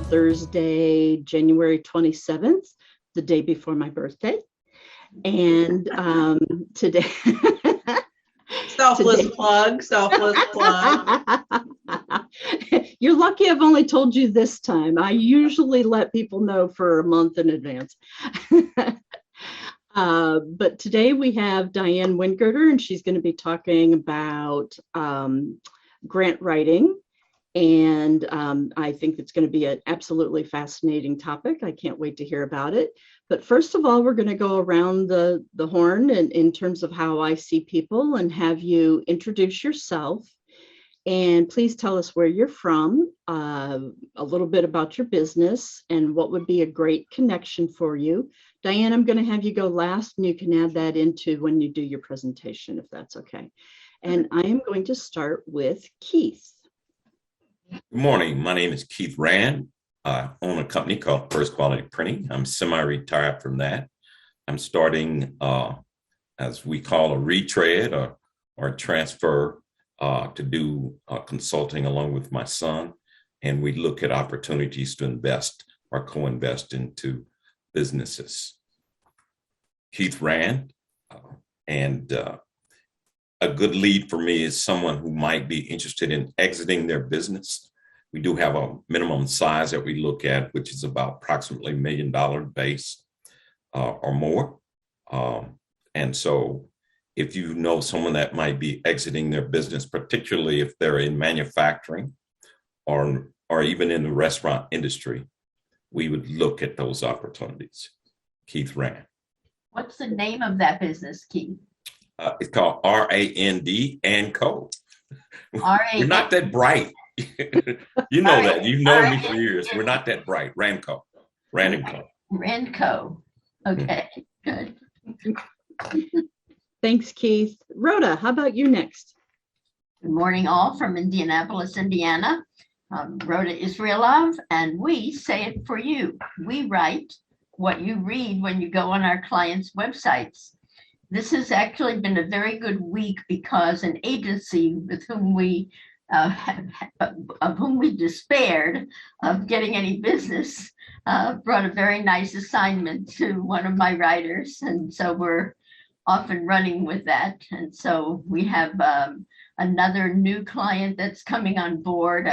Thursday, January 27th, the day before my birthday. And today... Selfless plug. You're lucky I've only told you this time. I usually let people know for a month in advance. But today we have Diane Wingirter, and she's going to be talking about grant writing. And I think it's going to be an absolutely fascinating topic. I can't wait to hear about it. But first of all, we're going to go around the horn in terms of how I see people and have you introduce yourself. And please tell us where you're from, a little bit about your business, and what would be a great connection for you. Diane, I'm going to have you go last, and you can add that into when you do your presentation, if that's okay. And I am going to start with Keith. Good morning. My name is Keith Rand. I own a company called First Quality Printing. I'm semi-retired from that. I'm starting, as we call a retread or transfer to do consulting along with my son. And we look at opportunities to invest or co-invest into businesses. Keith Rand, and a good lead for me is someone who might be interested in exiting their business. We do have a minimum size that we look at, which is about approximately $1 million base or more. And so if you know someone that might be exiting their business, particularly if they're in manufacturing or even in the restaurant industry, we would look at those opportunities. Keith Rand. What's the name of that business, Keith? It's called R-A-N-D and Co. R-A-N-D. We're not that bright. You know that. You've known me for years. We're not that bright. Randco. Rand and Co. Randco. Okay, good. Thanks, Keith. Rhoda, how about you next? Good morning, all from Indianapolis, Indiana. Rhoda Israelov, and we say it for you. We write what you read when you go on our clients' websites. This has actually been a very good week because an agency with whom we despaired of getting any business brought a very nice assignment to one of my writers, and so we're off and running with that. And so we have another new client that's coming on board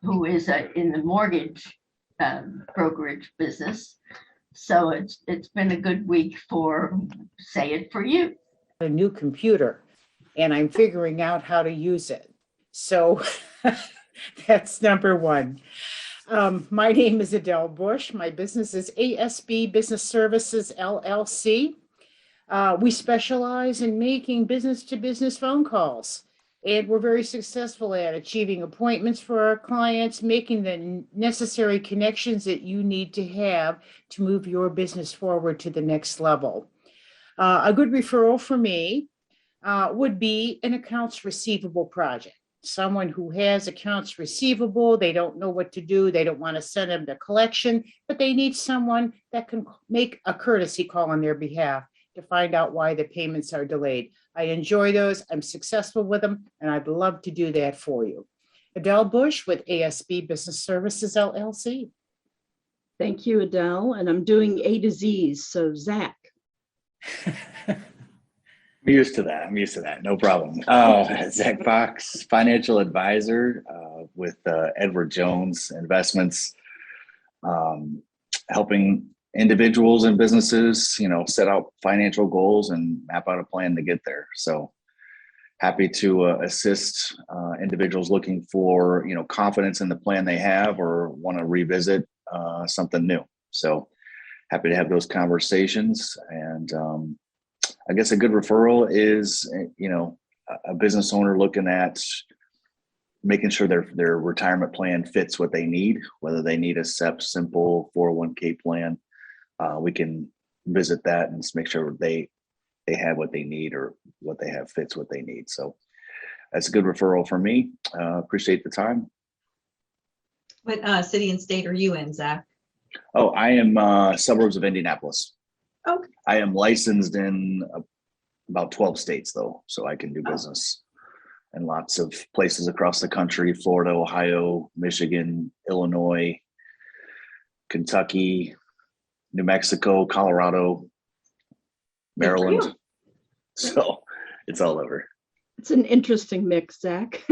who is in the mortgage brokerage business. So it's been a good week for Say It For You. A new computer, and I'm figuring out how to use it. So that's number one. My name is Adele Bush. My business is ASB Business Services, LLC. We specialize in making business-to-business phone calls, and we're very successful at achieving appointments for our clients, making the necessary connections that you need to have to move your business forward to the next level. A good referral for me would be an accounts receivable project. Someone who has accounts receivable, they don't know what to do, they don't want to send them to collection, but they need someone that can make a courtesy call on their behalf to find out why the payments are delayed. I enjoy those, I'm successful with them, and I'd love to do that for you. Adele Bush with ASB Business Services, LLC. Thank you, Adele. And I'm doing A to Z's, so Zach. I'm used to that. No problem. Zach Fox, financial advisor with Edward Jones Investments, helping individuals and businesses, set out financial goals and map out a plan to get there. So happy to assist individuals looking for, confidence in the plan they have or want to revisit something new. So happy to have those conversations. And I guess a good referral is, a business owner looking at making sure their retirement plan fits what they need, whether they need a simple 401k plan. We can visit that and just make sure they have what they need or what they have fits what they need. So that's a good referral for me. Appreciate the time. What city and state are you in, Zach? Oh, I am suburbs of Indianapolis. Okay. I am licensed in about 12 states, though, so I can do business in lots of places across the country: Florida, Ohio, Michigan, Illinois, Kentucky, New Mexico, Colorado, Maryland. So it's all over. It's an interesting mix, Zach.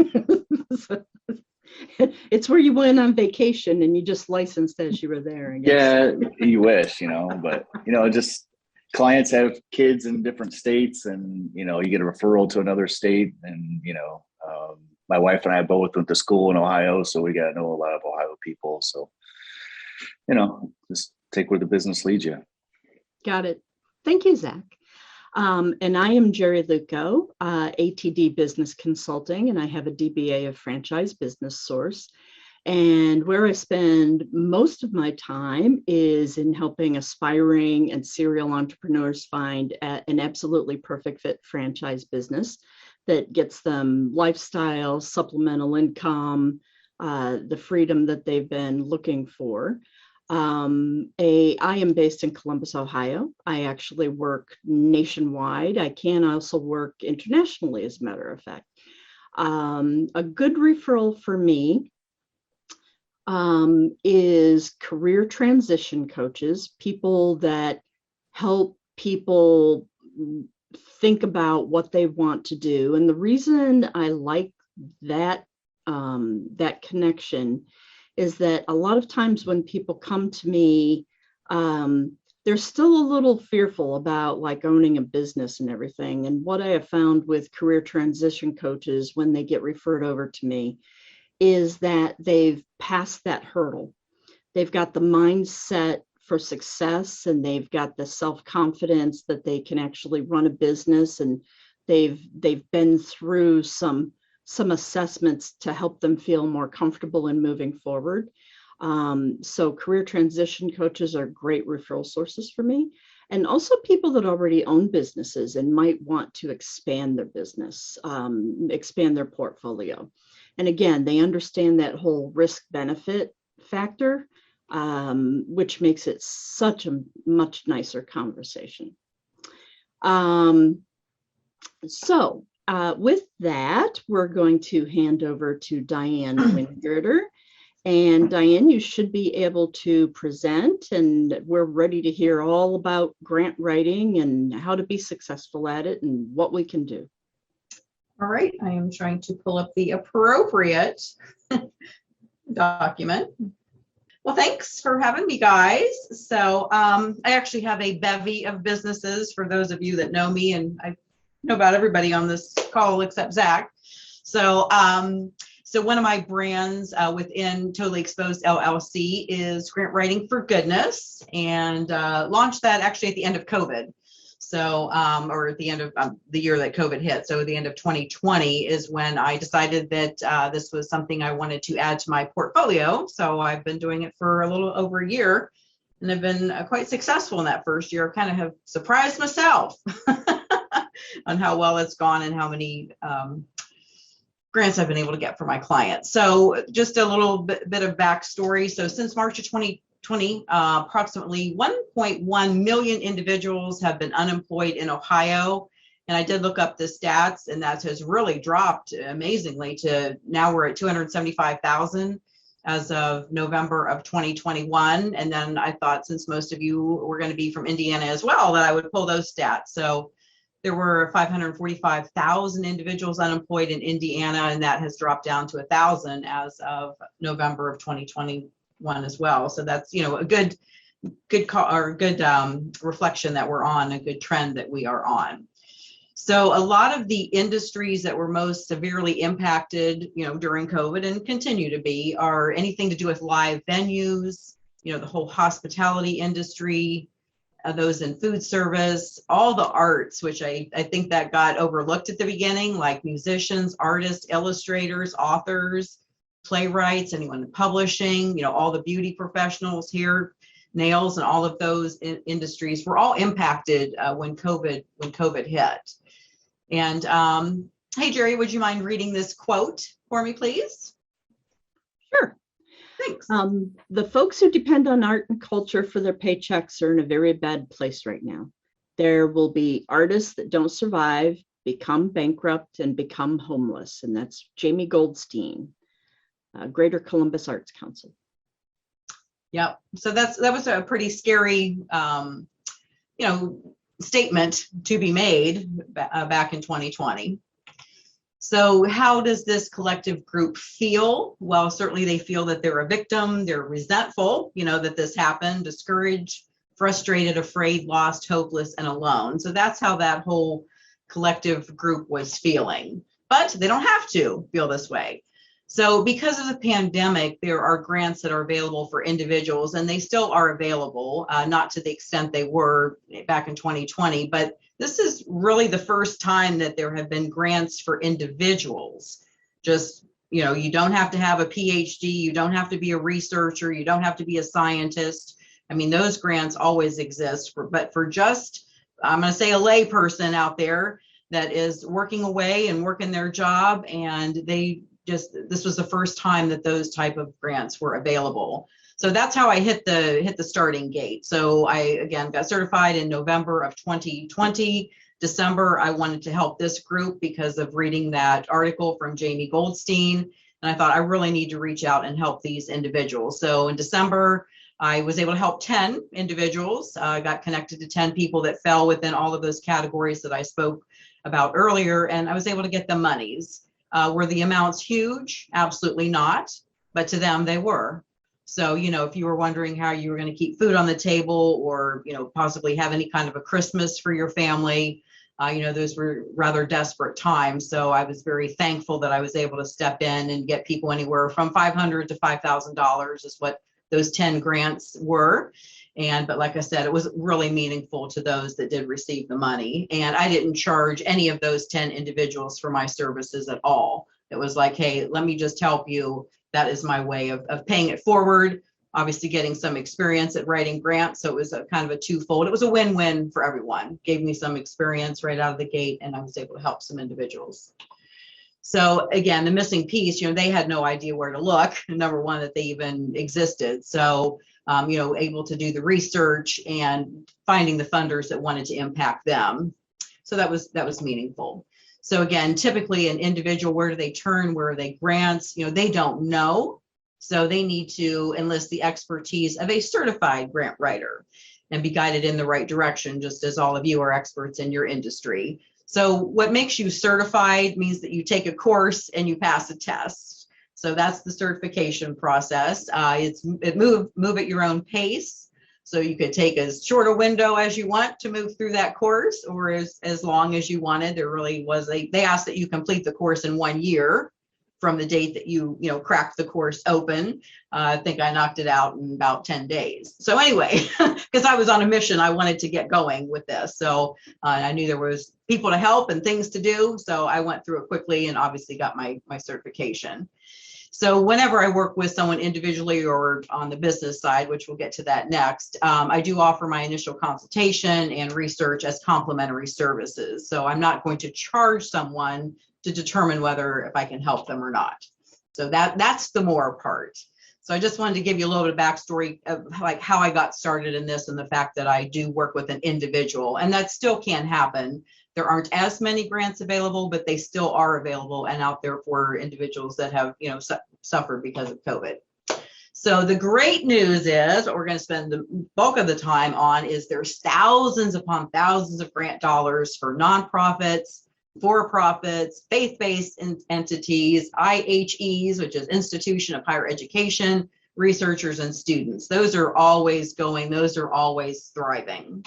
It's where you went on vacation and you just licensed as you were there, I guess. Yeah, you wish, but just clients have kids in different states, and you get a referral to another state, and my wife and I both went to school in Ohio, so we got to know a lot of Ohio people. So just take where the business leads you. Got it. Thank you, Zach. And I am Jerry Luco, ATD Business Consulting, and I have a DBA of Franchise Business Source. And where I spend most of my time is in helping aspiring and serial entrepreneurs find an absolutely perfect fit franchise business that gets them lifestyle, supplemental income, the freedom that they've been looking for. I am based in Columbus, Ohio. I actually work nationwide. I can also work internationally, as a matter of fact. A good referral for me is career transition coaches, people that help people think about what they want to do. And the reason I like that connection is that a lot of times when people come to me, they're still a little fearful about like owning a business and everything. And what I have found with career transition coaches when they get referred over to me is that they've passed that hurdle. They've got the mindset for success, and they've got the self-confidence that they can actually run a business, and they've been through some assessments to help them feel more comfortable in moving forward. So career transition coaches are great referral sources for me. And also people that already own businesses and might want to expand their business, expand their portfolio. And again, they understand that whole risk benefit factor, which makes it such a much nicer conversation. With that, we're going to hand over to Diane Wingirter. And Diane, you should be able to present, and we're ready to hear all about grant writing and how to be successful at it and what we can do. All right, I am trying to pull up the appropriate document. Well, thanks for having me, guys. So I actually have a bevy of businesses for those of you that know me, and I know about everybody on this call except Zach. So one of my brands within Totally Exposed LLC is Grant Writing for Goodness, and launched that actually at the end of COVID. So, or at the end of the year that COVID hit. So the end of 2020 is when I decided that this was something I wanted to add to my portfolio. So I've been doing it for a little over a year, and I've been quite successful in that first year. I kind of have surprised myself on how well it's gone and how many grants I've been able to get for my clients. So just a little bit of backstory. So since March of 2020, approximately 1.1 million individuals have been unemployed in Ohio. And I did look up the stats, and that has really dropped amazingly to now we're at 275,000 as of November of 2021. And then I thought, since most of you were going to be from Indiana as well, that I would pull those stats. So there were 545,000 individuals unemployed in Indiana, and that has dropped down to 1,000 as of November of 2021 as well. So that's, a good reflection that we're on, a good trend that we are on. So a lot of the industries that were most severely impacted, during COVID and continue to be are anything to do with live venues, the whole hospitality industry, those in food service, all the arts, which I think that got overlooked at the beginning, like musicians, artists, illustrators, authors, playwrights, anyone in publishing, all the beauty professionals, hair, nails, and all of those industries were all impacted when COVID hit. And hey, Jerry, would you mind reading this quote for me, please? Sure. Thanks. The folks who depend on art and culture for their paychecks are in a very bad place right now. There will be artists that don't survive, become bankrupt, and become homeless. And that's Jamie Goldstein, Greater Columbus Arts Council. Yep. So that was a pretty scary, statement to be made back in 2020. So how does this collective group feel? Well, certainly they feel that they're a victim. They're resentful, that this happened, discouraged, frustrated, afraid, lost, hopeless, and alone. So that's how that whole collective group was feeling. But they don't have to feel this way. So because of the pandemic, there are grants that are available for individuals, and they still are available, not to the extent they were back in 2020, but this is really the first time that there have been grants for individuals. Just, you don't have to have a PhD, you don't have to be a researcher, you don't have to be a scientist. I mean, those grants always exist, but for just, I'm going to say, a lay person out there that is working away and working their job, and this was the first time that those type of grants were available. So that's how I hit the starting gate. So I, again, got certified in November of 2020. December, I wanted to help this group because of reading that article from Jamie Goldstein. And I thought I really need to reach out and help these individuals. So in December, I was able to help 10 individuals. I got connected to 10 people that fell within all of those categories that I spoke about earlier. And I was able to get them monies. Were the amounts huge? Absolutely not. But to them, they were. So, if you were wondering how you were going to keep food on the table or, possibly have any kind of a Christmas for your family, those were rather desperate times. So I was very thankful that I was able to step in and get people anywhere from $500 to $5,000 is what those 10 grants were. But like I said, it was really meaningful to those that did receive the money. And I didn't charge any of those 10 individuals for my services at all. It was like, hey, let me just help you. That is my way of paying it forward, obviously getting some experience at writing grants. So it was a kind of a twofold. It was a win-win for everyone. Gave me some experience right out of the gate, and I was able to help some individuals. So again, the missing piece, they had no idea where to look. Number one, that they even existed. So, able to do the research and finding the funders that wanted to impact them. So that was meaningful. So again, typically an individual, where do they turn? Where are they grants? They don't know. So they need to enlist the expertise of a certified grant writer and be guided in the right direction, just as all of you are experts in your industry. So what makes you certified means that you take a course and you pass a test. So that's the certification process. Move at your own pace. So you could take as short a window as you want to move through that course, or as long as you wanted. There really was they asked that you complete the course in 1 year from the date that you cracked the course open. I think I knocked it out in about 10 days. So anyway, because I was on a mission, I wanted to get going with this. So I knew there was people to help and things to do. So I went through it quickly and obviously got my certification. So whenever I work with someone individually or on the business side, which we'll get to that next, I do offer my initial consultation and research as complimentary services. So I'm not going to charge someone to determine whether if I can help them or not. So that's the more part. So I just wanted to give you a little bit of backstory of like how I got started in this and the fact that I do work with an individual, and that still can happen. There aren't as many grants available, but they still are available and out there for individuals that have, suffered because of COVID. So the great news is what we're going to spend the bulk of the time on is there's thousands upon thousands of grant dollars for nonprofits, for-profits, faith-based entities, IHEs, which is Institution of Higher Education, researchers and students. Those are always going, those are always thriving.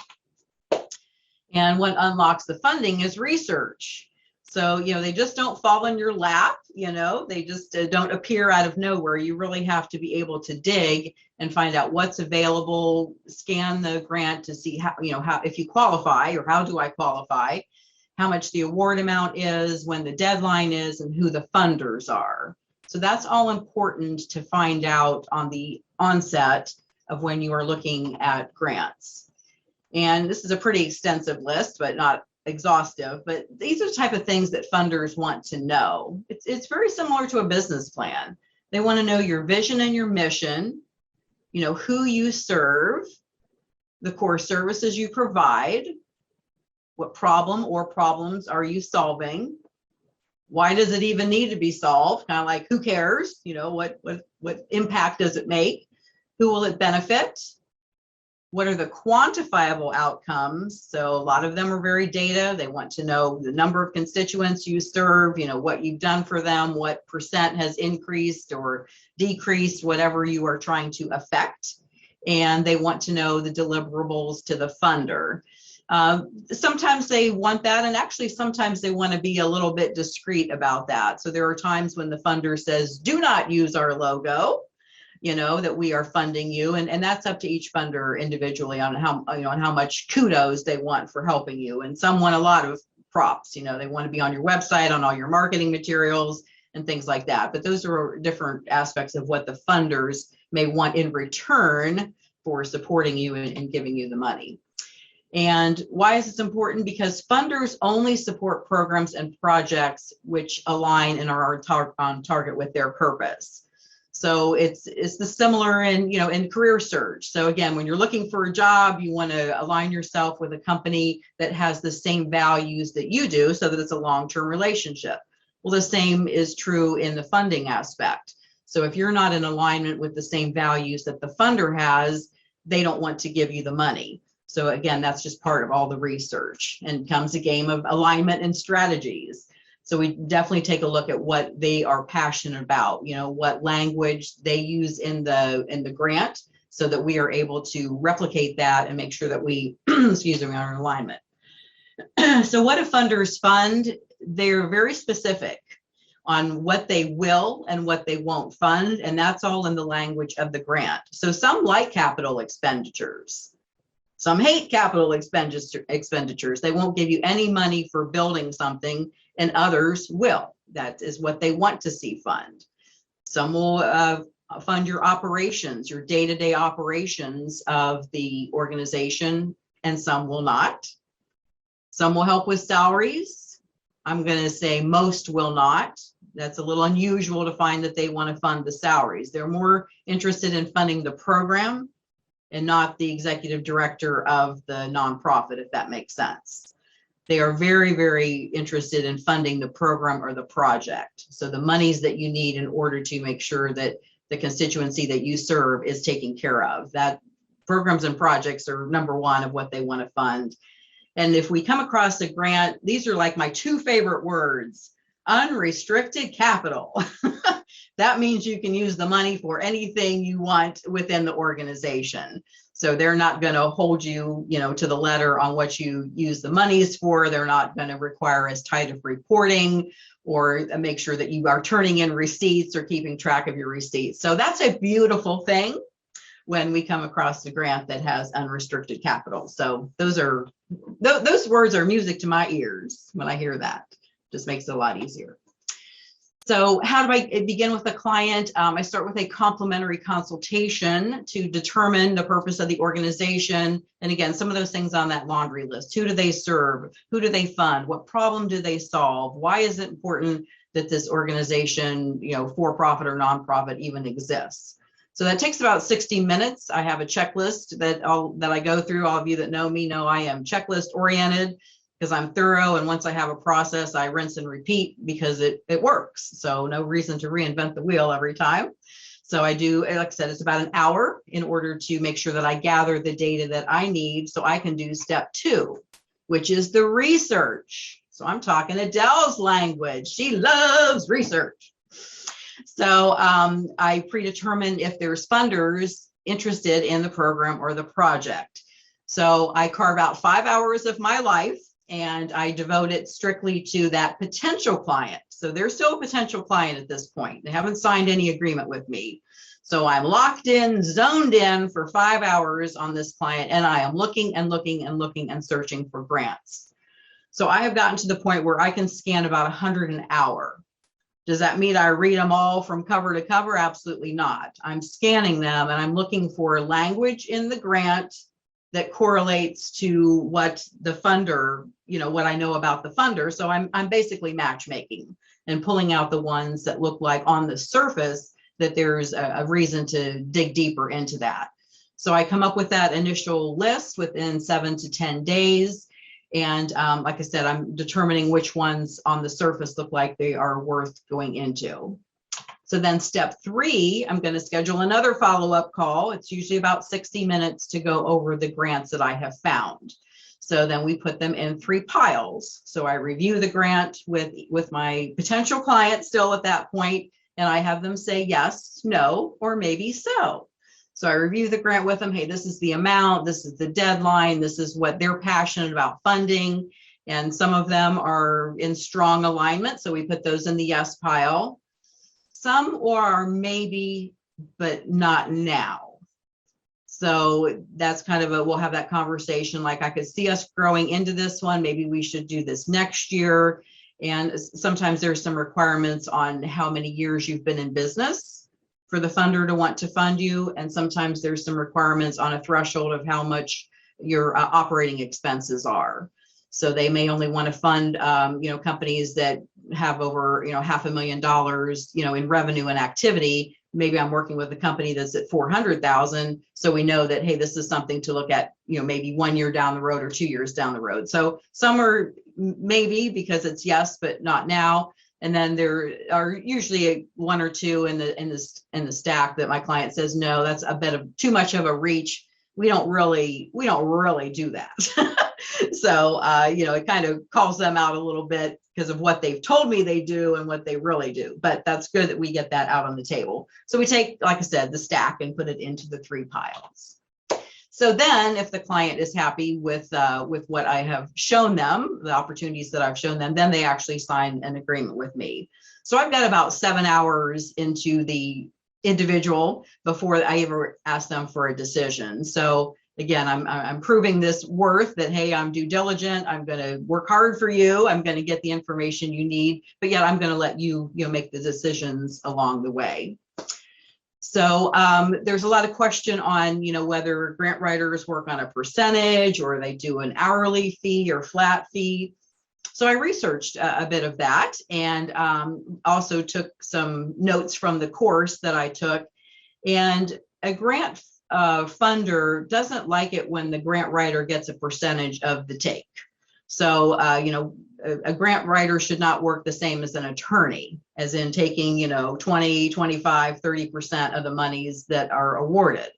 And what unlocks the funding is research. So, they just don't fall in your lap, they just don't appear out of nowhere. You really have to be able to dig and find out what's available, scan the grant to see how if you qualify or how do I qualify, how much the award amount is, when the deadline is, and who the funders are. So that's all important to find out on the onset of when you are looking at grants. And this is a pretty extensive list, but not exhaustive. But these are the type of things that funders want to know. It's very similar to a business plan. They want to know your vision and your mission, who you serve, the core services you provide, what problem or problems are you solving, why does it even need to be solved? Kind of like, who cares? What impact does it make? Who will it benefit? What are the quantifiable outcomes? So a lot of them are very data. They want to know the number of constituents you serve, what you've done for them, what percent has increased or decreased, whatever you are trying to affect. And they want to know the deliverables to the funder. Sometimes they want that, and actually sometimes they want to be a little bit discreet about that. So there are times when the funder says, do not use our logo, that we are funding you. And that's up to each funder individually on how much kudos they want for helping you. And some want a lot of props, they want to be on your website, on all your marketing materials and things like that. But those are different aspects of what the funders may want in return for supporting you and giving you the money. And why is this important? Because funders only support programs and projects which align and are on target with their purpose. So it's the similar in career search. So again, when you're looking for a job, you want to align yourself with a company that has the same values that you do so that it's a long-term relationship. Well, the same is true in the funding aspect. So if you're not in alignment with the same values that the funder has, they don't want to give you the money. So again, that's just part of all the research, and comes a game of alignment and strategies. So we definitely take a look at what they are passionate about, what language they use in the grant, so that we are able to replicate that and make sure that we, are in alignment. So what do funders fund? They're very specific on what they will and what they won't fund, and that's all in the language of the grant. So some like capital expenditures. Some hate capital expenditures. They won't give you any money for building something, and others will. That is what they want to see fund. Some will fund your operations, your day-to-day operations of the organization, and some will not. Some will help with salaries. I'm going to say most will not. That's a little unusual to find that they want to fund the salaries. They're more interested in funding the program and not the executive director of the nonprofit, if that makes sense. They are very, very interested in funding the program or the project. So the monies that you need in order to make sure that the constituency that you serve is taken care of. That programs and projects are number one of what they want to fund. And if we come across a grant, these are like my two favorite words: unrestricted capital. That means you can use the money for anything you want within the organization. So they're not going to hold you, to the letter on what you use the monies for. They're not going to require as tight of reporting or make sure that you are turning in receipts or keeping track of your receipts. So that's a beautiful thing when we come across a grant that has unrestricted capital. So those words are music to my ears when I hear that. Just makes it a lot easier. So how do I begin with a client? I start with a complimentary consultation to determine the purpose of the organization. And again, some of those things on that laundry list. Who do they serve? Who do they fund? What problem do they solve? Why is it important that this organization, for-profit or nonprofit, even exists? So that takes about 60 minutes. I have a checklist that I go through. All of you that know me know I am checklist oriented, because I'm thorough, and once I have a process, I rinse and repeat because it works. So no reason to reinvent the wheel every time. So I do, like I said, it's about an hour in order to make sure that I gather the data that I need so I can do step 2, which is the research. So I'm talking Adele's language. She loves research. So I predetermine if there's funders interested in the program or the project. So I carve out 5 hours of my life, and I devote it strictly to that potential client. So they're still a potential client at this point. They haven't signed any agreement with me. So I'm locked in, zoned in for 5 hours on this client, and I am looking and looking and looking and searching for grants. So I have gotten to the point where I can scan about 100 an hour. Does that mean I read them all from cover to cover? Absolutely not. I'm scanning them, and I'm looking for language in the grant that correlates to what the funder, what I know about the funder. So I'm basically matchmaking and pulling out the ones that look like on the surface that there's a reason to dig deeper into that. So I come up with that initial list within 7 to 10 days. And like I said, I'm determining which ones on the surface look like they are worth going into. So then step 3, I'm going to schedule another follow-up call. It's usually about 60 minutes to go over the grants that I have found. So then we put them in 3 piles. So I review the grant with my potential client still at that point, and I have them say yes, no, or maybe so. So I review the grant with them. Hey, this is the amount, this is the deadline, this is what they're passionate about funding. And some of them are in strong alignment, so we put those in the yes pile. Some are maybe, but not now. So that's kind of we'll have that conversation. Like, I could see us growing into this one. Maybe we should do this next year. And sometimes there's some requirements on how many years you've been in business for the funder to want to fund you. And sometimes there's some requirements on a threshold of how much your operating expenses are. So they may only want to fund, companies that have over, $500,000, in revenue and activity. Maybe I'm working with a company that's at 400,000. So we know that, hey, this is something to look at, maybe 1 year down the road or 2 years down the road. So some are maybe because it's yes, but not now. And then there are usually 1 or 2 in the stack that my client says, no, that's a bit of too much of a reach. We don't really do that. So, it kind of calls them out a little bit because of what they've told me they do and what they really do. But that's good that we get that out on the table. So we take, like I said, the stack and put it into the 3 piles. So then if the client is happy with what I have shown them, the opportunities that I've shown them, then they actually sign an agreement with me. So I've got about 7 hours into the individual before I ever ask them for a decision. So again, I'm proving this worth that, hey, I'm due diligent. I'm going to work hard for you. I'm going to get the information you need, but yet I'm going to let you, make the decisions along the way. So there's a lot of question on, whether grant writers work on a percentage or they do an hourly fee or flat fee. So I researched a bit of that and also took some notes from the course that I took. And a grant funder doesn't like it when the grant writer gets a percentage of the take. So, a grant writer should not work the same as an attorney, as in taking, 20, 25, 30% of the monies that are awarded.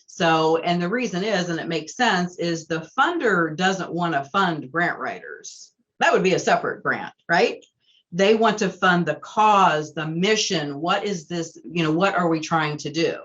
So, and the reason is, and it makes sense, is the funder doesn't want to fund grant writers. That would be a separate grant, right? They want to fund the cause, the mission. What is this, what are we trying to do?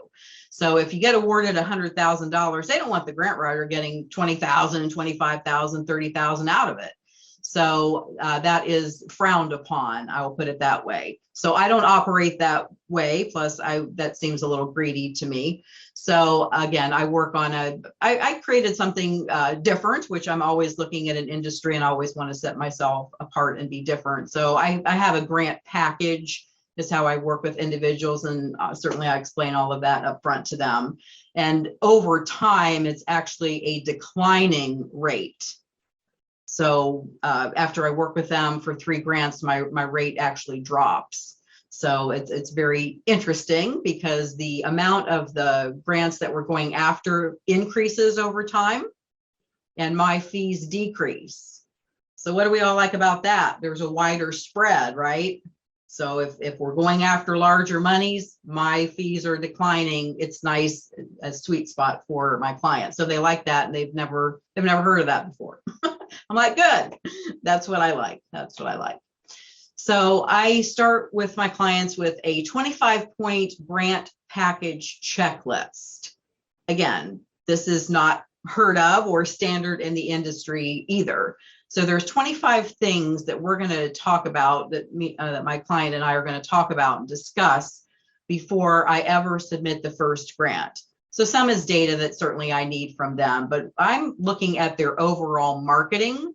So if you get awarded $100,000, they don't want the grant writer getting 20,000, 25,000, 30,000 out of it. So that is frowned upon. I will put it that way. So I don't operate that way. Plus, that seems a little greedy to me. So again, I work on I created something different, which I'm always looking at an industry and I always want to set myself apart and be different. So I have a grant package. Is how I work with individuals, and certainly I explain all of that up front to them. And over time, it's actually a declining rate. So after I work with them for 3 grants, my rate actually drops. So it's very interesting because the amount of the grants that we're going after increases over time, and my fees decrease. So what do we all like about that? There's a wider spread, right? So if we're going after larger monies, my fees are declining. It's nice, a sweet spot for my clients. So they like that, and they've never heard of that before. I'm like, good. That's what I like. That's what I like. So I start with my clients with a 25-point grant package checklist. Again, this is not heard of or standard in the industry either. So there's 25 things that we're going to talk about that my client and I are going to talk about and discuss before I ever submit the first grant. So some is data that certainly I need from them, but I'm looking at their overall marketing,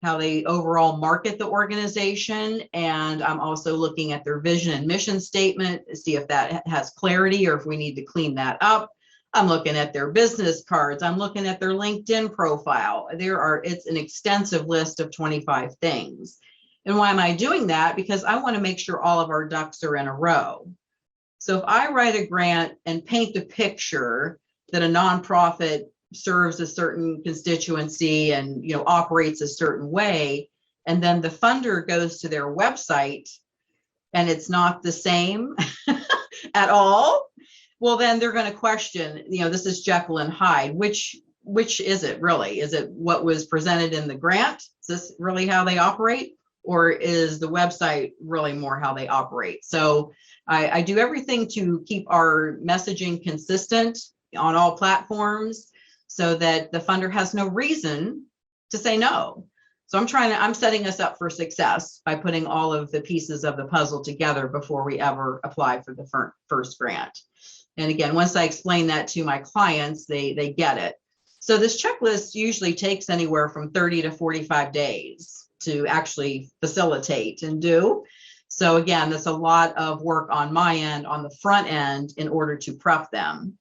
how they overall market the organization. And I'm also looking at their vision and mission statement to see if that has clarity or if we need to clean that up. I'm looking at their business cards. I'm looking at their LinkedIn profile. It's an extensive list of 25 things. And why am I doing that? Because I want to make sure all of our ducks are in a row. So if I write a grant and paint the picture that a nonprofit serves a certain constituency and operates a certain way, and then the funder goes to their website and it's not the same at all, well, then they're going to question, this is Jekyll and Hyde. Which is it really? Is it what was presented in the grant? Is this really how they operate? Or is the website really more how they operate? So I do everything to keep our messaging consistent on all platforms so that the funder has no reason to say no. So I'm setting us up for success by putting all of the pieces of the puzzle together before we ever apply for the first grant. And again, once I explain that to my clients, they get it. So this checklist usually takes anywhere from 30 to 45 days to actually facilitate and do. So again, that's a lot of work on my end, on the front end, in order to prep them.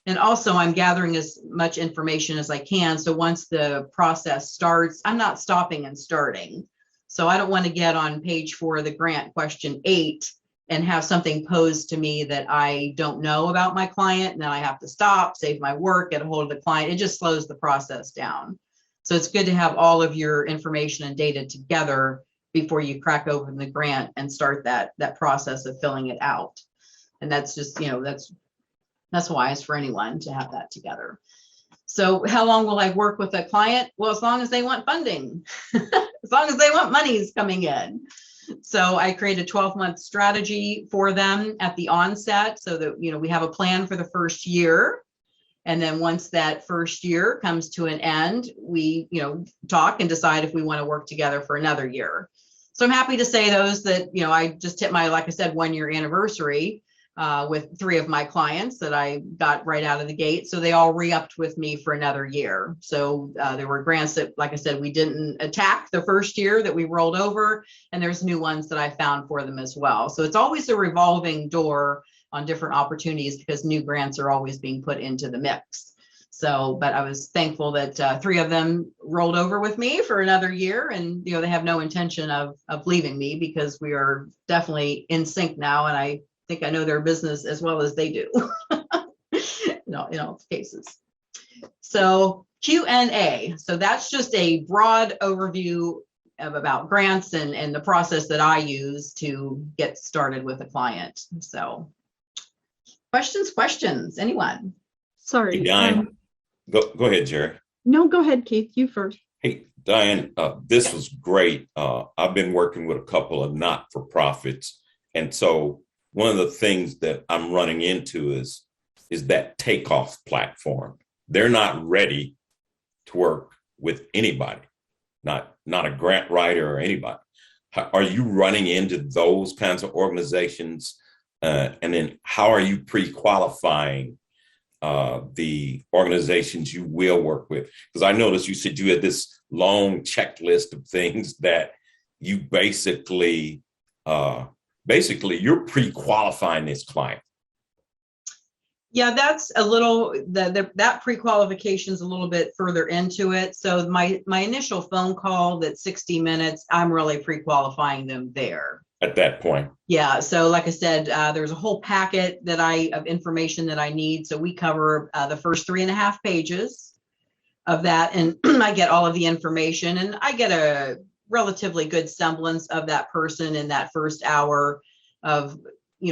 And also I'm gathering as much information as I can. So once the process starts, I'm not stopping and starting. So I don't want to get on page 4 of the grant, question 8, and have something posed to me that I don't know about my client. And then I have to stop, save my work, get a hold of the client. It just slows the process down. So it's good to have all of your information and data together before you crack open the grant and start that process of filling it out. And that's just, that's wise for anyone to have that together. So how long will I work with a client? Well, as long as they want funding, as long as they want monies coming in. So I create a 12-month strategy for them at the onset so that, we have a plan for the first year. And then once that first year comes to an end, we, talk and decide if we want to work together for another year. So I'm happy to say those that, I just hit my, like I said, 1-year anniversary with 3 of my clients that I got right out of the gate. So they all re-upped with me for another year. So there were grants that, like I said, we didn't attack the first year that we rolled over, and there's new ones that I found for them as well. So it's always a revolving door on different opportunities because new grants are always being put into the mix. So, but I was thankful that 3 of them rolled over with me for another year, and they have no intention of leaving me because we are definitely in sync now, and I think I know their business as well as they do. In all cases. So Q&A. So that's just a broad overview of about grants and the process that I use to get started with a client. So questions, anyone? Sorry. Hey, Diane, go ahead, Jerry. No, go ahead, Keith. You first. Hey, Diane, this was great. I've been working with a couple of not-for-profits. And so one of the things that I'm running into is that takeoff platform. They're not ready to work with anybody, not a grant writer or anybody. Are you running into those kinds of organizations? And then how are you pre-qualifying the organizations you will work with? Because I noticed you said you had this long checklist of things that you basically you're pre-qualifying this client. Yeah, that's a little, that pre-qualification is a little bit further into it. So my initial phone call, that's 60 minutes, I'm really pre-qualifying them there. At that point. Yeah, so like I said, there's a whole packet of information that I need. So we cover the first 3.5 pages of that, and I get all of the information, and I get a relatively good semblance of that person in that first hour of,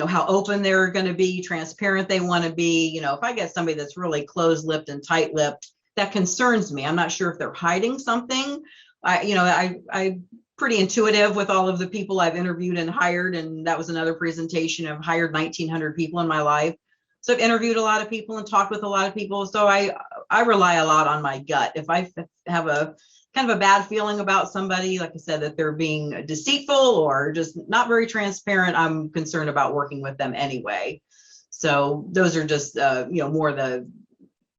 how open they're going to be, transparent they want to be. If I get somebody that's really closed-lipped and tight-lipped, that concerns me. I'm not sure if they're hiding something. I'm pretty intuitive with all of the people I've interviewed and hired, and that was another presentation. I've hired 1,900 people in my life. So I've interviewed a lot of people and talked with a lot of people. So I rely a lot on my gut. If I have a kind of a bad feeling about somebody, like I said, that they're being deceitful or just not very transparent, I'm concerned about working with them anyway. So those are just, more the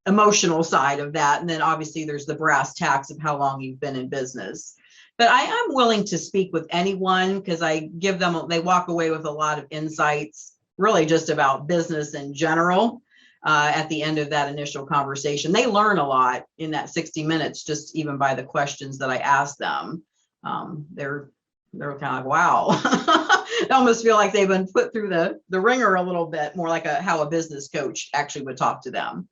emotional side of that. And then obviously there's the brass tacks of how long you've been in business. But I am willing to speak with anyone because they walk away with a lot of insights, really just about business in general. At the end of that initial conversation, they learn a lot in that 60 minutes, just even by the questions that I ask them. They're kind of like, wow. I almost feel like they've been put through the ringer a little bit, more like how a business coach actually would talk to them,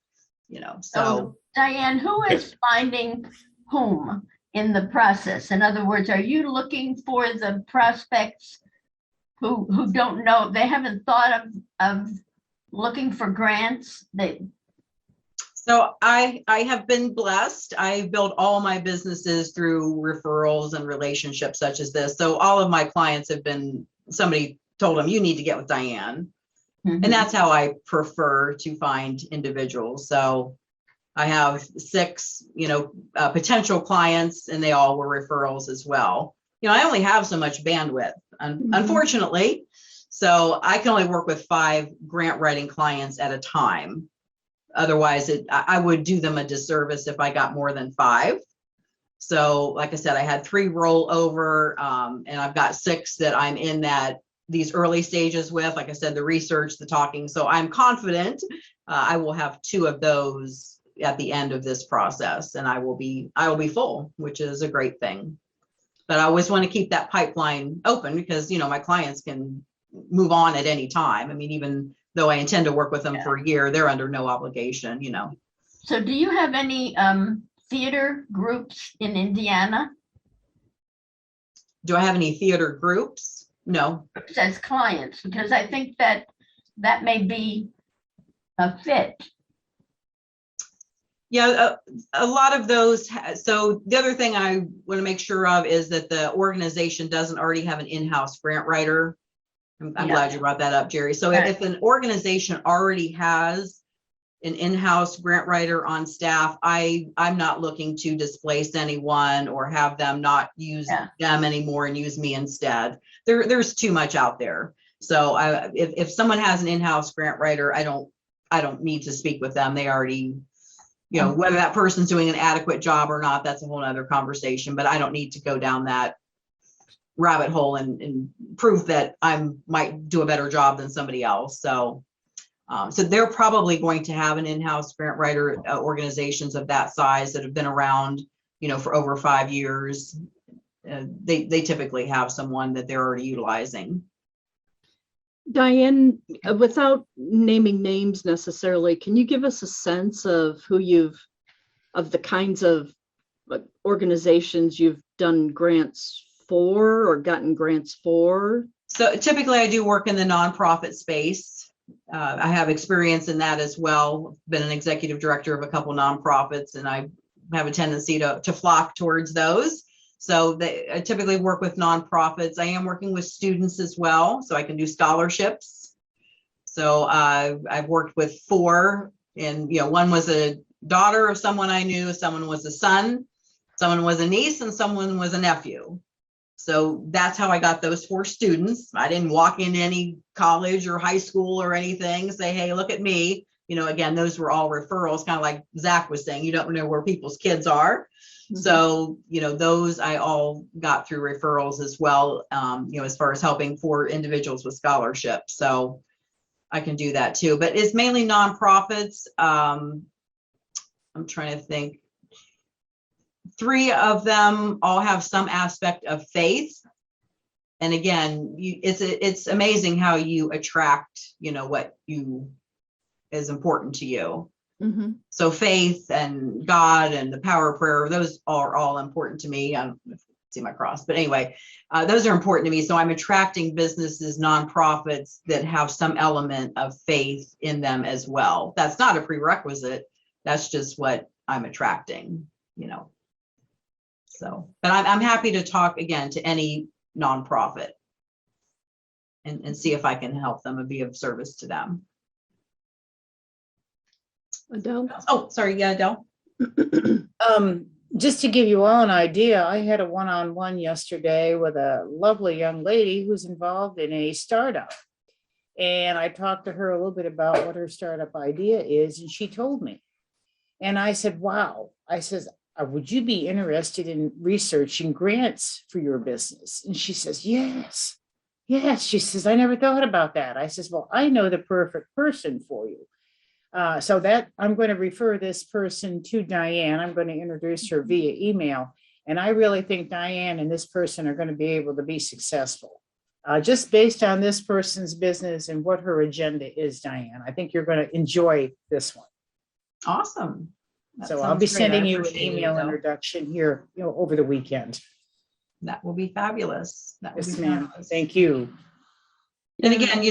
so. Diane, who is finding whom in the process? In other words, are you looking for the prospects who don't know, they haven't thought of looking for grants. So I have been blessed. I built all my businesses through referrals and relationships such as this. So all of my clients have been, somebody told them, you need to get with Diane. Mhm. And that's how I prefer to find individuals. So I have 6, potential clients, and they all were referrals as well. I only have so much bandwidth, unfortunately. So I can only work with 5 grant writing clients at a time. Otherwise, I would do them a disservice if I got more than 5. So like I said, I had 3 roll over, and I've got 6 that I'm in these early stages with, like I said, the research, the talking. So I'm confident I will have 2 of those at the end of this process, and I will be full, which is a great thing. But I always want to keep that pipeline open because, my clients can move on at any time. I mean, even though I intend to work with them for a year, they're under no obligation, So do you have any theater groups in Indiana? Do I have any theater groups? No. As clients, because I think that may be a fit. Yeah, a lot of those. So the other thing I want to make sure of is that the organization doesn't already have an in-house grant writer. I'm glad you brought that up, Jerry. So if an organization already has an in-house grant writer on staff, I'm not looking to displace anyone or have them not use them anymore and use me instead. There's too much out there. So if someone has an in-house grant writer, I don't need to speak with them. They already, whether that person's doing an adequate job or not, that's a whole other conversation, but I don't need to go down that rabbit hole and prove that I might do a better job than somebody else. So they're probably going to have an in-house grant writer, organizations of that size that have been around, for over 5 years. They typically have someone that they're already utilizing. Diane, without naming names necessarily, can you give us a sense of of the kinds of organizations you've done grants for or gotten grants for? So typically I do work in the nonprofit space. I have experience in that as well. Been an executive director of a couple nonprofits, and I have a tendency to flock towards those. So I typically work with nonprofits. I am working with students as well, so I can do scholarships. So I've worked with 4, and one was a daughter of someone I knew, someone was a son, someone was a niece, and someone was a nephew. So that's how I got those 4 students. I didn't walk into any college or high school or anything, say, hey, look at me. Again, those were all referrals, kind of like Zach was saying, you don't know where people's kids are. So, those I all got through referrals as well, as far as helping for individuals with scholarships. So I can do that too, but it's mainly nonprofits. I'm trying to think. 3 of them all have some aspect of faith. And again, it's amazing how you attract, what is important to you. Mm-hmm. So faith and God and the power of prayer, those are all important to me. I don't see my cross, but anyway, those are important to me. So I'm attracting businesses, nonprofits that have some element of faith in them as well. That's not a prerequisite. That's just what I'm attracting, So, but I'm happy to talk again to any nonprofit and see if I can help them and be of service to them. Adele? Oh, sorry. Yeah, Adele. Just to give you all an idea, I had a one-on-one yesterday with a lovely young lady who's involved in a startup. And I talked to her a little bit about what her startup idea is, and she told me. And I said, wow. I says, would you be interested in researching grants for your business? And she says, yes. She says, I never thought about that. I says, well, I know the perfect person for you. So that I'm going to refer this person to Diane. I'm going to introduce her via email. And I really think Diane and this person are going to be able to be successful. Just based on this person's business and what her agenda is, Diane. I think you're going to enjoy this one. Awesome. So I'll be sending you an email introduction here, over the weekend. That will be fabulous. Yes, ma'am. Thank you. And again,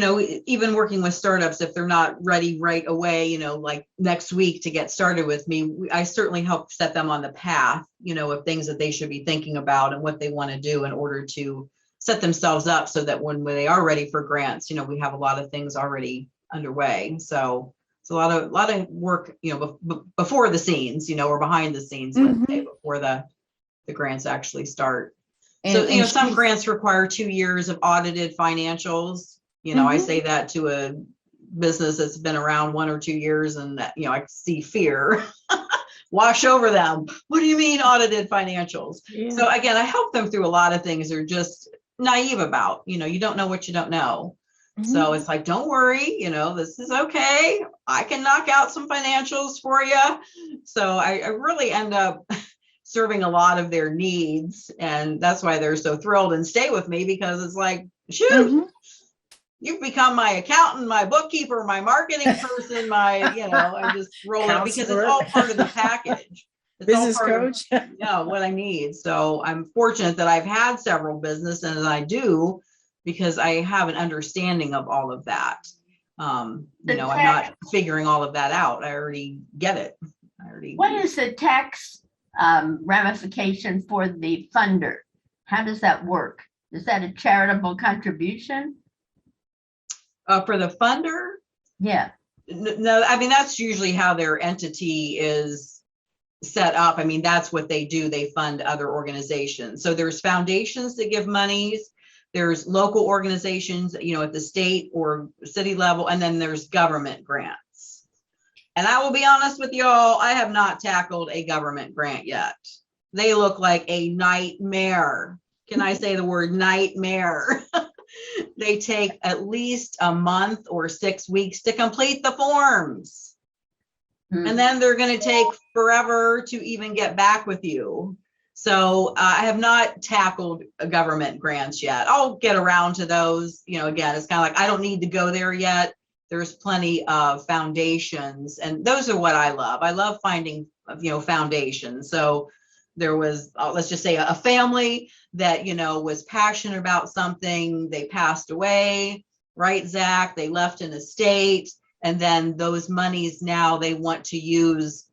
even working with startups, if they're not ready right away, like next week to get started with me, I certainly help set them on the path, of things that they should be thinking about and what they want to do in order to set themselves up so that when they are ready for grants, we have a lot of things already underway. So it's a lot of work, before the scenes, or behind the scenes, let's say, before the grants actually start. So, some grants require 2 years of audited financials. I say that to a business that's been around 1 or 2 years, and that, I see fear wash over them. What do you mean audited financials? Yeah. So again, I help them through a lot of things they're just naive about. You don't know what you don't know. So it's like, don't worry, this is okay. I can knock out some financials for you. So I really end up serving a lot of their needs. And that's why they're so thrilled and stay with me, because it's like, shoot, you've become my accountant, my bookkeeper, my marketing person, I just roll it because it's all part of the package. It's business coach. What I need. So I'm fortunate that I've had several businesses, and I do, because I have an understanding of all of that. I'm not figuring all of that out. I already get it. What is the tax ramification for the funder? How does that work? Is that a charitable contribution? For the funder? Yeah. No, that's usually how their entity is set up. That's what they do. They fund other organizations. So there's foundations that give monies. There's local organizations, at the state or city level, and then there's government grants. And I will be honest with y'all, I have not tackled a government grant yet. They look like a nightmare. Can I say the word nightmare? They take at least a month or 6 weeks to complete the forms. And then they're going to take forever to even get back with you. So I have not tackled government grants yet. I'll get around to those. Again, it's kind of like, I don't need to go there yet. There's plenty of foundations, and those are what I love. I love finding, foundations. So there was, let's just say, a family that, was passionate about something. They passed away, right, Zach? They left an estate, and then those monies now they want to use,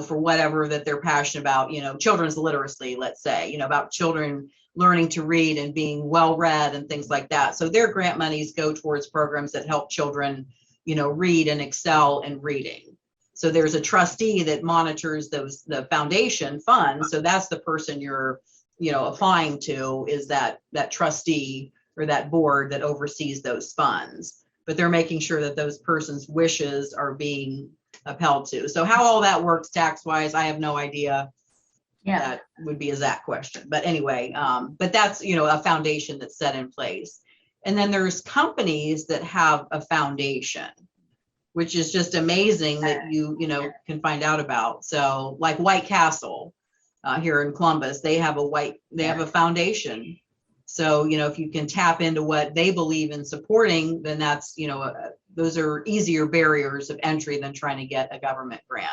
for whatever that they're passionate about, children's literacy, let's say, about children learning to read and being well read and things like that. So their grant monies go towards programs that help children, read and excel in reading. So there's a trustee that monitors the foundation funds. So that's the person you're, applying to, is that trustee or that board that oversees those funds. But they're making sure that those persons' wishes are being upheld to. So how all that works tax wise, I have no idea. Yeah, that would be a Zach question. But anyway, but that's, a foundation that's set in place. And then there's companies that have a foundation, which is just amazing that you can find out about. So like White Castle here in Columbus, they have a foundation. So, if you can tap into what they believe in supporting, then that's, those are easier barriers of entry than trying to get a government grant.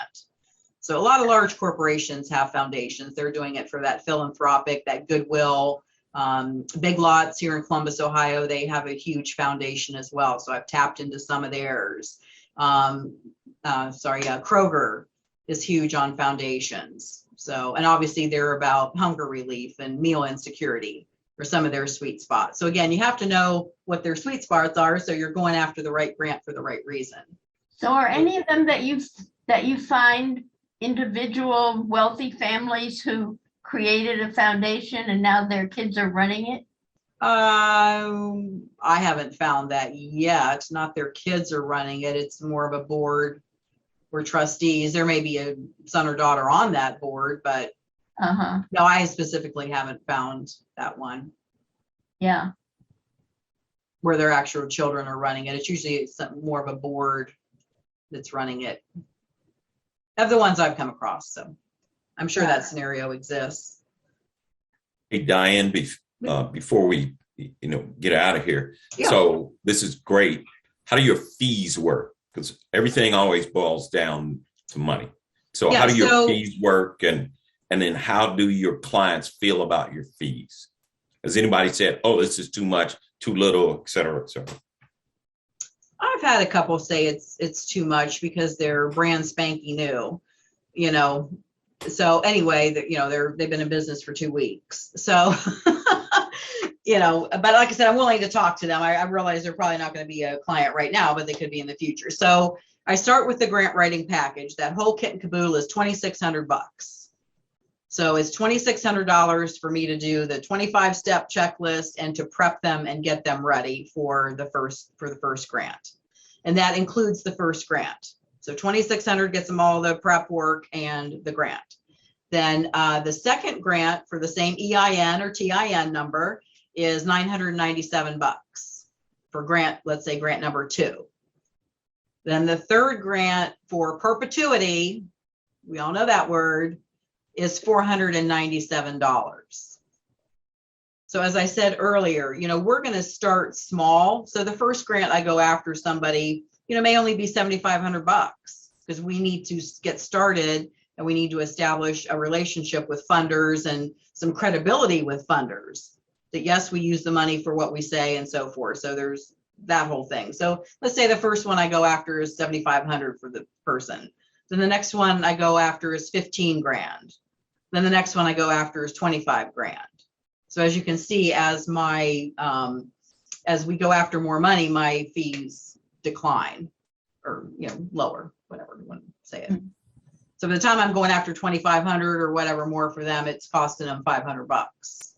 So a lot of large corporations have foundations. They're doing it for that philanthropic, that goodwill. Big Lots here in Columbus, Ohio, they have a huge foundation as well. So I've tapped into some of theirs. Kroger is huge on foundations. So, and obviously they're about hunger relief and meal insecurity for some of their sweet spots. So again, you have to know what their sweet spots are, so you're going after the right grant for the right reason. So are any of them that you find individual wealthy families who created a foundation and now their kids are running it? I haven't found that yet. Not their kids are running it. It's more of a board or trustees. There may be a son or daughter on that board, but no, I specifically haven't found that one. Yeah. Where their actual children are running it. It's usually more of a board that's running it. Of the ones I've come across. So I'm sure that scenario exists. Hey, Diane, before we get out of here. Yeah. So this is great. How do your fees work? Because everything always boils down to money. So how do your fees work, and then how do your clients feel about your fees? Has anybody said, oh, this is too much, too little, et cetera, et cetera? I've had a couple say it's too much because they're brand spanky new, you know. So anyway, they've been in business for 2 weeks. So, but like I said, I'm willing to talk to them. I realize they're probably not going to be a client right now, but they could be in the future. So I start with the grant writing package. That whole kit and caboodle is $2,600. So it's $2,600 for me to do the 25-step checklist and to prep them and get them ready for the first grant. And that includes the first grant. So $2,600 gets them all the prep work and the grant. Then the second grant for the same EIN or TIN number is $997 for grant, let's say grant number 2. Then the third grant for perpetuity, we all know that word, is $497. So as I said earlier, we're going to start small. So the first grant I go after somebody, may only be $7,500 because we need to get started and we need to establish a relationship with funders and some credibility with funders that yes, we use the money for what we say and so forth. So there's that whole thing. So let's say the first one I go after is $7,500 for the person. Then the next one I go after is 15 grand. Then the next one I go after is 25 grand. So as you can see, as we go after more money, my fees decline or, lower, whatever you want to say it. So by the time I'm going after 2,500 or whatever more for them, it's costing them $500.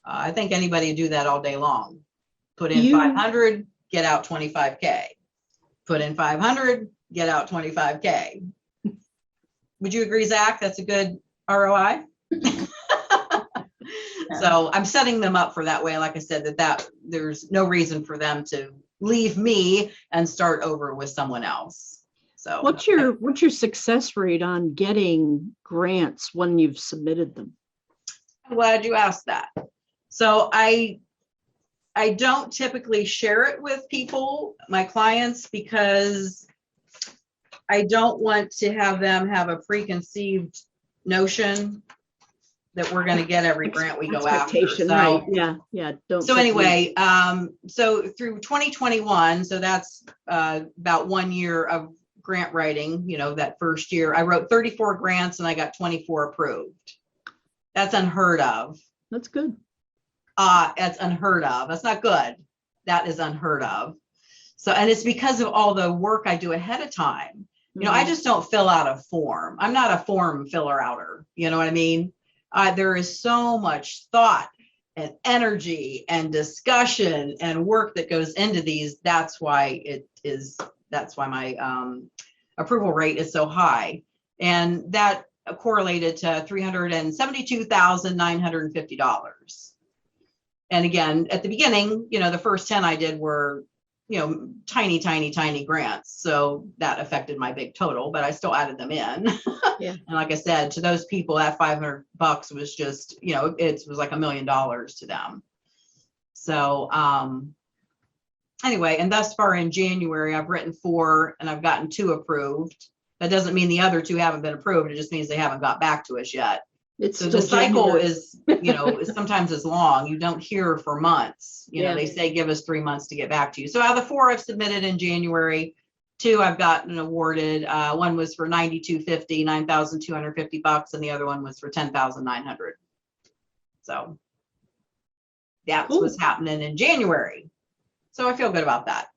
I think anybody do that all day long. Put in 500, get out 25K. Put in 500, get out 25K. Would you agree, Zach? That's a good ROI. So I'm setting them up for that way. Like I said, that there's no reason for them to leave me and start over with someone else. So what's your success rate on getting grants when you've submitted them? I'm glad you asked that. So I don't typically share it with people, my clients, because I don't want to have them have a preconceived notion that we're going to get every grant we go after. So, right. Yeah. So anyway, so through 2021, so that's about 1 year of grant writing, that first year, I wrote 34 grants and I got 24 approved. That's unheard of. That's good. That's unheard of. That's not good. That is unheard of. So, and it's because of all the work I do ahead of time. I just don't fill out a form. I'm not a form filler outer. You know what I mean? There is so much thought and energy and discussion and work that goes into these. That's why my approval rate is so high. And that correlated to $372,950. And again, at the beginning, the first 10 I did were, tiny grants. So that affected my big total, but I still added them in. Yeah. And like I said, to those people, that $500 was just, it was like $1 million to them. So anyway, and thus far in January, I've written 4 and I've gotten 2 approved. That doesn't mean the other 2 haven't been approved. It just means they haven't got back to us yet. So the cycle is, is sometimes as long. You don't hear for months. They say give us 3 months to get back to you. So out of the 4 I've submitted in January, 2 I've gotten awarded. One was for $9,250, and the other one was for $10,900. So that's what's happening in January. So I feel good about that.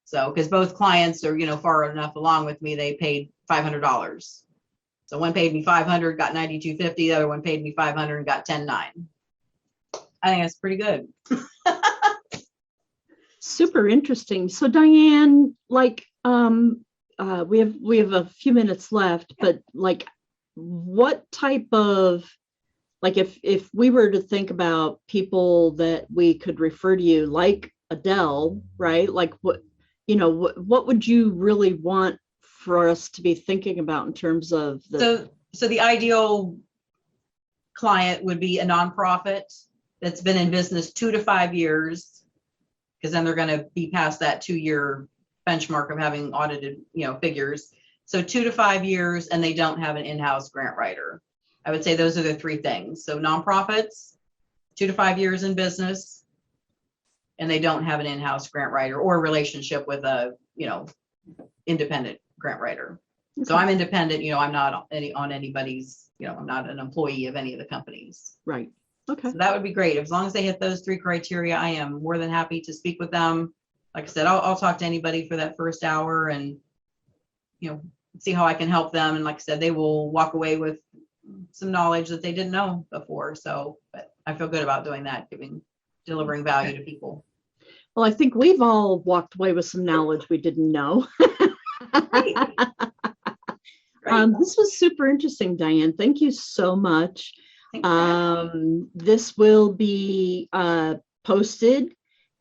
So because both clients are far enough along with me, they paid $500. So one paid me $500, got $9,250. The other one paid me $500 and got $10,900. I think that's pretty good. Super interesting. So Diane, we have a few minutes left, but what type of, if we were to think about people that we could refer to you, like Adele, right? What would you really want for us to be thinking about in terms of so the ideal client would be a nonprofit that's been in business 2 to 5 years, because then they're going to be past that 2-year benchmark of having audited figures. So 2 to 5 years, and they don't have an in-house grant writer. I would say those are the 3 things. So nonprofits, 2 to 5 years in business, and they don't have an in-house grant writer or a relationship with a, independent grant writer. So I'm independent, I'm not on anybody's, I'm not an employee of any of the companies. Right. Okay. So that would be great. As long as they hit those 3 criteria, I am more than happy to speak with them. Like I said, I'll talk to anybody for that first hour and, see how I can help them. And like I said, they will walk away with some knowledge that they didn't know before. So, but I feel good about doing that, delivering value to people. Well, I think we've all walked away with some knowledge we didn't know. Great. This was super interesting, Diane. Thank you so much. Thanks. This will be posted,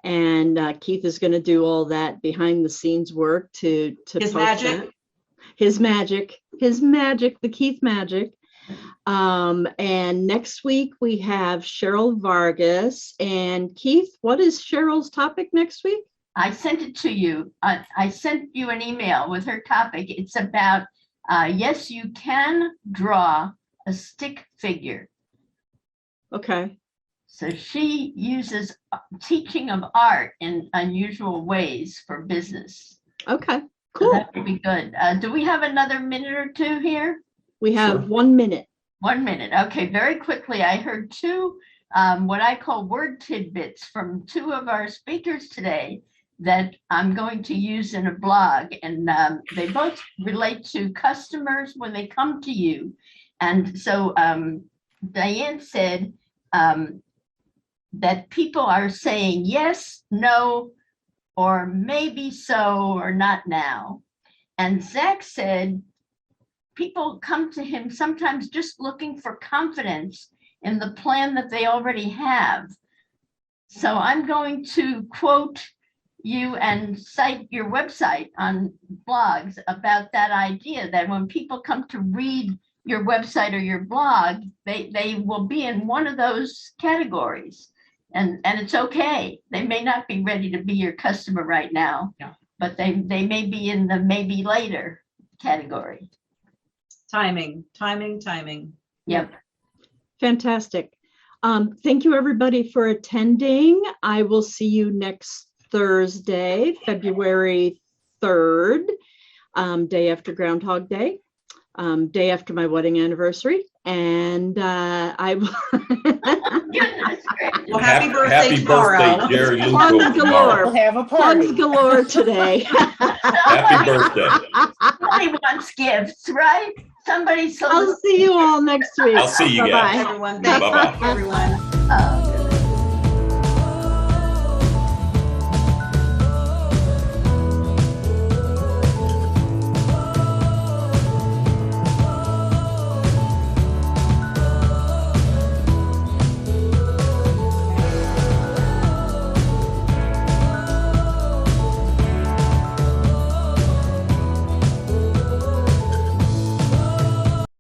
and Keith is going to do all that behind the scenes work to His post magic. that. His magic, the Keith magic. And next week we have Cheryl Vargas. And Keith, what is Cheryl's topic next week? I sent it to you. I sent you an email with her topic. It's about, yes, you can draw a stick figure. Okay. So she uses teaching of art in unusual ways for business. Okay, So cool. that would be good. Do we have another minute or two here? We have Sure. 1 minute. 1 minute. Okay, very quickly. I heard 2, what I call word tidbits from 2 of our speakers today that I'm going to use in a blog. And they both relate to customers when they come to you. And so Diane said that people are saying yes, no, or maybe so, or not now. And Zach said, people come to him sometimes just looking for confidence in the plan that they already have. So I'm going to quote you and cite your website on blogs about that idea that when people come to read your website or your blog, they will be in one of those categories. And it's okay. They may not be ready to be your customer right now, but they may be in the maybe later category. Timing. Yep. Fantastic. Thank you, everybody, for attending. I will see you next Thursday, February 3rd, day after Groundhog Day, day after my wedding anniversary. And I will. Goodness gracious. Well, happy birthday tomorrow. Jerry Luco. Plugs We'll galore. have a Plugs party. galore today. Happy birthday. Somebody wants gifts, right? Somebody I'll see you all next week. I'll see you Bye-bye. guys. Everyone, Bye-bye. thanks everyone. Oh.